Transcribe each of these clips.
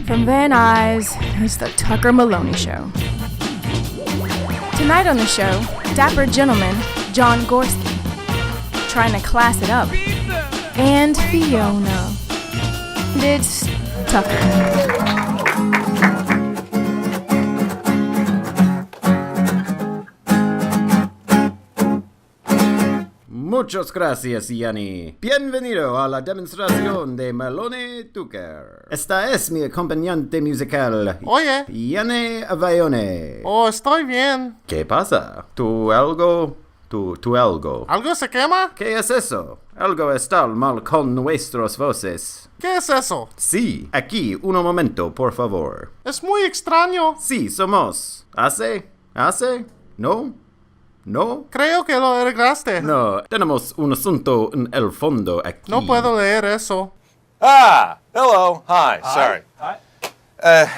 From Van Nuys, it's the Tucker Maloney Show. Tonight on the show, dapper gentleman Jonathon Gorski, trying to class it up, and Fyona. It's Tucker. Muchas gracias, Yanni. Bienvenido a la demostración de Maloney Tucker. Esta es mi acompañante musical. Oye. Yanni Fyona. Oh, estoy bien. ¿Qué pasa? ¿Tu algo? ¿Tu algo? ¿Algo se quema? ¿Qué es eso? Algo está mal con nuestras voces. ¿Qué es eso? Sí, aquí, un momento, por favor. Es muy extraño. Sí, somos. ¿Hace? ¿No? ¿No? Creo que lo arreglaste. No, tenemos un asunto en el fondo aquí. No puedo leer eso. Hello. Hi. Sorry.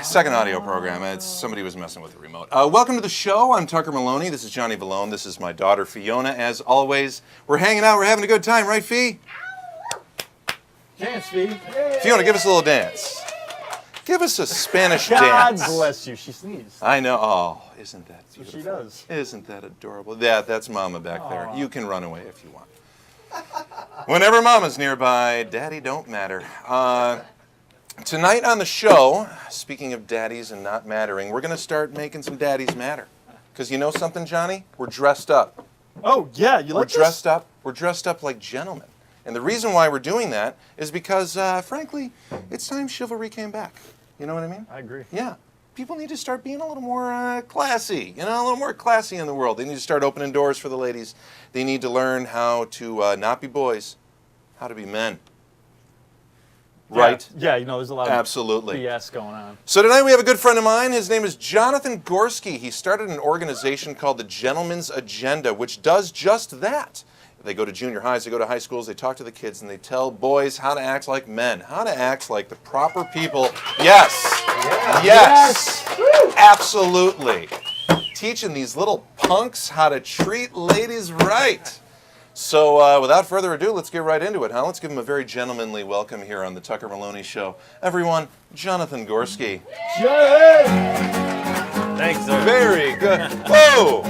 Second audio program. Somebody was messing with the remote. Welcome to the show. I'm Tucker Maloney. This is Johnny Malone. This is my daughter, Fyona. As always, we're hanging out. We're having a good time, right, Fee? Dance, Fee. Fiona, give us a little dance. Give us a Spanish God dance. bless you. She sneezed. I know. Oh, isn't that beautiful? She does. Isn't that adorable? Yeah, that's Mama back there. You can run away if you want. Whenever Mama's nearby, Daddy don't matter. Tonight on the show, speaking of daddies and not mattering, we're going to start making some daddies matter. Because you know something, Johnny? We're dressed up. Oh, yeah. You like We're dressed up. We're dressed up like gentlemen. And the reason why we're doing that is because, frankly, it's time chivalry came back. You know what I mean? I agree. Yeah. People need to start being a little more classy, a little more classy in the world. They need to start opening doors for the ladies. They need to learn how to not be boys, how to be men. Right? Yeah, there's a lot of Absolutely. BS going on. So tonight we have a good friend of mine. His name is Jonathon Gorski. He started an organization called the Gentleman's Agenda, which does just that. They go to junior highs, they go to high schools, they talk to the kids, and they tell boys how to act like men, how to act like the proper people. Yes! Yeah. Yes! Absolutely. Teaching these little punks how to treat ladies right. So without further ado, let's get right into it, huh? Let's give him a very gentlemanly welcome here on the Tucker Maloney Show. Everyone, Jonathon Gorski. Thanks, sir. Very good. Whoa!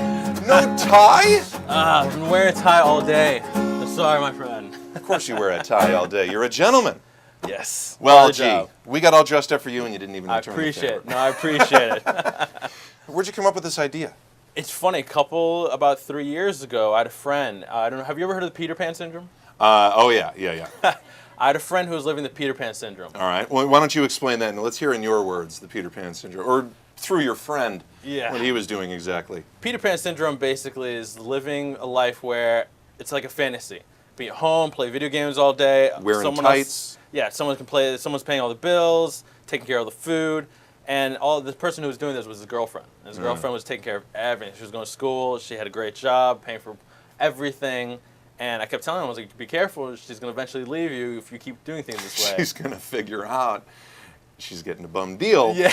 No tie? I've been wearing a tie all day. I'm sorry, my friend. Of course you wear a tie all day. You're a gentleman. Yes. Well, gee, we got all dressed up for you and you didn't even I return appreciate the it. No, I appreciate it. Where'd you come up with this idea? It's funny. About 3 years ago, I had a friend. I don't know. Have you ever heard of the Peter Pan syndrome? Yeah. I had a friend who was living the Peter Pan syndrome. All right. Well, why don't you explain that? And let's hear in your words the Peter Pan syndrome, or through your friend, what he was doing exactly. Peter Pan syndrome basically is living a life where it's like a fantasy. Be at home, play video games all day. Wearing tights. Someone's paying all the bills, taking care of the food, and the person who was doing this was his girlfriend. And his girlfriend was taking care of everything. She was going to school. She had a great job, paying for everything. And I kept telling him, I was like, be careful. She's going to eventually leave you if you keep doing things this way. She's going to figure out she's getting a bum deal. Yeah.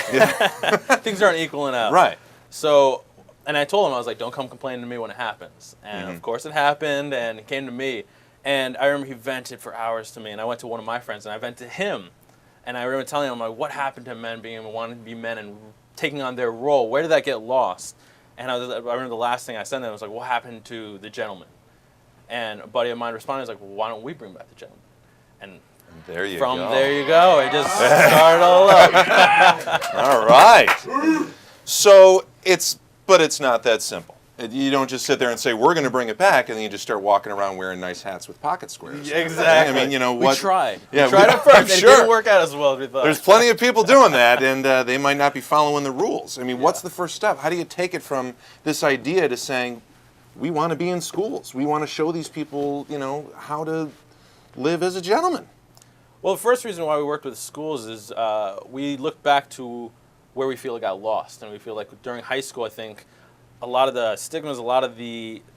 Things aren't equaling out. Right. So, and I told him, I was like, don't come complaining to me when it happens. And of course it happened, and it came to me. And I remember he vented for hours to me, and I went to one of my friends, and I vented to him. And I remember telling him, like, what happened to men wanting to be men and taking on their role? Where did that get lost? And I remember the last thing I said to him was like, what happened to the gentleman? And a buddy of mine responded, was like, well, why don't we bring back the gentleman? And there you go. It just started all up. All right. So it's not that simple. You don't just sit there and say, we're going to bring it back, and then you just start walking around wearing nice hats with pocket squares. Exactly. I mean, what? We tried. Yeah, we tried it first, and sure. it didn't work out as well as we thought. There's plenty of people doing that, and they might not be following the rules. I mean, what's the first step? How do you take it from this idea to saying, we want to be in schools. We want to show these people, how to live as a gentleman. Well, the first reason why we worked with schools is we look back to where we feel it got lost. And we feel like during high school, I think, a lot of the stigmas,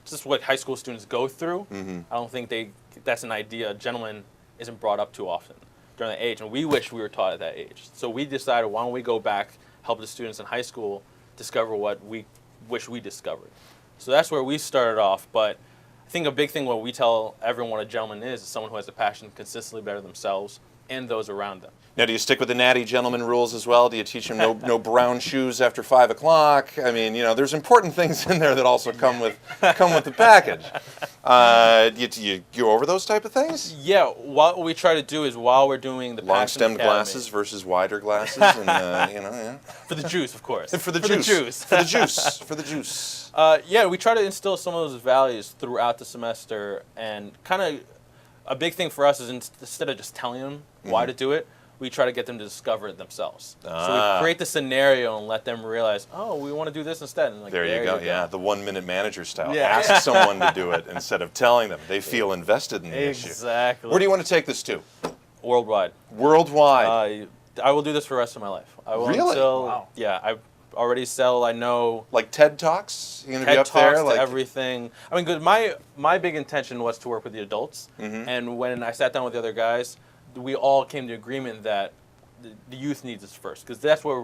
just what high school students go through, I don't think that's an idea a gentleman isn't brought up too often during that age. And we wish we were taught at that age. So we decided, why don't we go back, help the students in high school discover what we wish we discovered. So that's where we started off. But I think a big thing what we tell everyone what a gentleman is someone who has a passion to consistently better themselves and those around them. Now, do you stick with the natty gentleman rules as well? Do you teach them no brown shoes after 5 o'clock? I mean, there's important things in there that also come with the package. You go over those type of things? Yeah, what we try to do is while we're doing the Long-stemmed glasses versus wider glasses, and yeah. For the juice, of course. For the juice. For the juice. Yeah, we try to instill some of those values throughout the semester, and kind of a big thing for us is instead of just telling them why to do it, we try to get them to discover it themselves. So we create the scenario and let them realize, oh, we want to do this instead. And there you go. Yeah, the 1-minute manager style. Yeah. Ask someone to do it instead of telling them. They feel invested in the issue. Exactly. Where do you want to take this to? Worldwide. Worldwide. I will do this for the rest of my life. I will Really? Until, Wow. Yeah, I already sell. I know. Like TED Talks? You're going to be TED up Talks there? to everything. I mean, good. My big intention was to work with the adults, and when I sat down with the other guys, we all came to agreement that the youth needs us first, because that's where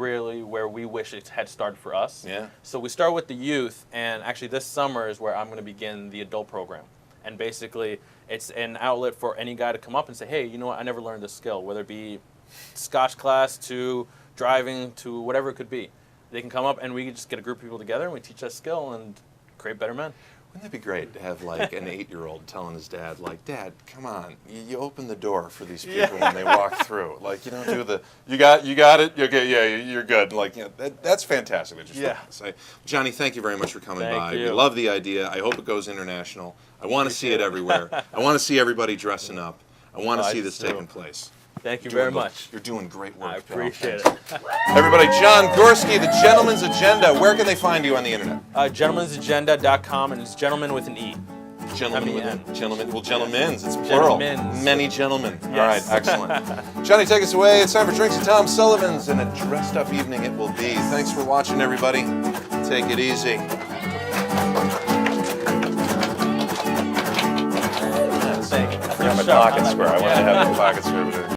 we wish it had started for us. Yeah. So we start with the youth, and actually this summer is where I'm going to begin the adult program, and basically it's an outlet for any guy to come up and say, hey, you know what? I never learned this skill, whether it be Scotch class to driving to whatever it could be. They can come up and we can just get a group of people together and we teach that skill and create better men. Wouldn't that be great to have like an 8-year-old telling his dad, like, Dad, come on, you open the door for these people when they walk through. Like, you don't do the, you got it, okay, yeah, you're good. Like, that's fantastic. Say, Johnny, thank you very much for coming by. you. We love the idea. I hope it goes international. I want to see it everywhere. I want to see everybody dressing up. I want to see this taking place. Thank you very much. You're doing great work. I pal. appreciate it. Everybody, John Gorski, The Gentleman's Agenda. Where can they find you on the internet? Gentleman'sagenda.com, and it's gentleman with an E. Gentlemen with M-E-N. gentlemen. Well, gentlemen's. It's plural. Gentlemen's. Many gentlemen. Yes. All right, excellent. Johnny, take us away. It's time for Drinks at Tom Sullivan's, and a dressed-up evening it will be. Thanks for watching, everybody. Take it easy. Thank you. I got my pocket square. I wanted to have my pocket square.